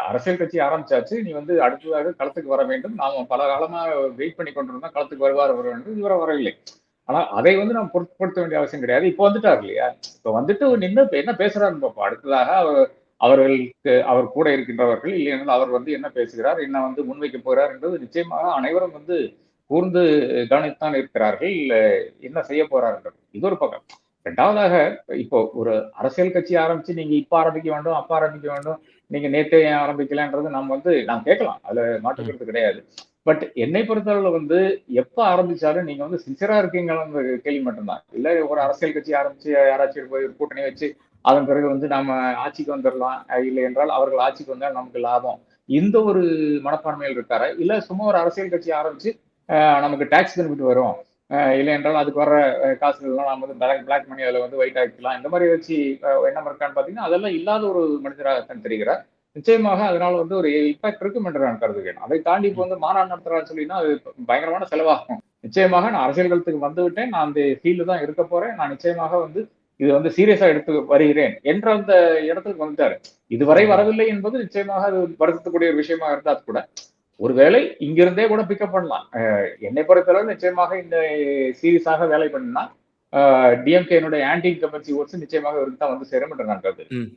அரசியல் கட்சி ஆரம்பிச்சாச்சு. நீ வந்து அடுத்ததாக களத்துக்கு வர வேண்டும். நாம பல காலமா வெயிட் பண்ணி கொண்டிருந்தோம். களத்துக்கு வருவார் என்று இதுவரை வரவில்லை. ஆனா அதை வந்து நாம் பொருட்படுத்த வேண்டிய அவசியம் கிடையாது. இப்ப வந்துட்டார் இல்லையா? இப்ப வந்துட்டு நின்னு இப்ப என்ன பேசுறாருன்னு பார்ப்போம். அடுத்ததாக அவர்களுக்கு அவர் கூட இருக்கின்றவர்கள் இல்லையென்றால் அவர் வந்து என்ன பேசுகிறார், என்ன வந்து முன்வைக்க போகிறார் என்பது நிச்சயமாக அனைவரும் வந்து கூர்ந்து கவனித்துத்தான் இருக்கிறார்கள். என்ன செய்ய போறார்கள் இது ஒரு பக்கம். 2வதாக இப்போ ஒரு அரசியல் கட்சி ஆரம்பிச்சு நீங்க இப்ப ஆரம்பிக்க வேண்டும், அப்ப ஆரம்பிக்க வேண்டும். நீங்க நேத்தே ஏன் ஆரம்பிக்கலன்றது நம்ம வந்து நாம் கேட்கலாம். அதுல மாற்று ம். கருத்து கிடையாது. பட் என்னை பொறுத்தளவுல வந்து எப்ப ஆரம்பிச்சாலும் நீங்க வந்து சின்சியரா இருக்கீங்களான்ற கேள்வி மட்டும்தான். இல்ல ஒரு ம். அரசியல் கட்சி ஆரம்பிச்சு யாராச்சும் போய் ஒரு கூட்டணி வச்சு அதன் பிறகு வந்து நாம ஆட்சிக்கு வந்துடலாம். இல்லை என்றால் அவர்கள் ஆட்சிக்கு வந்தால் நமக்கு லாபம். இந்த ஒரு மனப்பான்மையில் இருக்காரா? இல்ல சும்மா ஒரு அரசியல் கட்சி ஆரம்பிச்சு நமக்கு டாக்ஸ் பெனிஃபிட் வரும். இல்லை என்றால் அதுக்கு வர்ற காசுகள்லாம் நாம வந்து பிளாக் மணி அதுல வந்து ஒயிட் ஆக்கிக்கலாம். இந்த மாதிரி வச்சு எண்ணம் இருக்கான்னு பார்த்தீங்கன்னா, அதெல்லாம் இல்லாத ஒரு மனிதராகத்தான் தெரிகிறார். நிச்சயமாக அதனால வந்து ஒரு இம்பாக்ட் இருக்கும் என்று நான் கருதுகிறேன். அதை தாண்டி இப்போ ம். வந்து மாநாடு நடத்துறான்னு சொல்லினா அது பயங்கரமான செலவாகும். நிச்சயமாக நான் அரசியல் களத்துக்கு வந்துவிட்டேன். நான் அந்த ஃபீல்டு தான் இருக்க போறேன். நான் நிச்சயமாக வந்து இது வந்து சீரியஸா எடுத்து வருகிறேன் என்ற அந்த இடத்துக்கு வந்துட்டாரு. இதுவரை ம்ஹ்ம். வரவில்லை என்பது நிச்சயமாக அது வருத்தக்கூடிய ஒரு விஷயமா இருந்தா கூட, ஒருவேளை இங்கிருந்தே கூட பிக்கப் பண்ணலாம். என்னை பொறுத்தளவு நிச்சயமாக இந்த சீரியஸாக வேலை பண்ணினா, டிஎம்கேனுடைய ஆன்டி இன்கம்பன்சி ஓட்ஸ் நிச்சயமாக இவருக்கு தான் வந்து சேரும் என்று நான் கருதுகிறேன். ம்.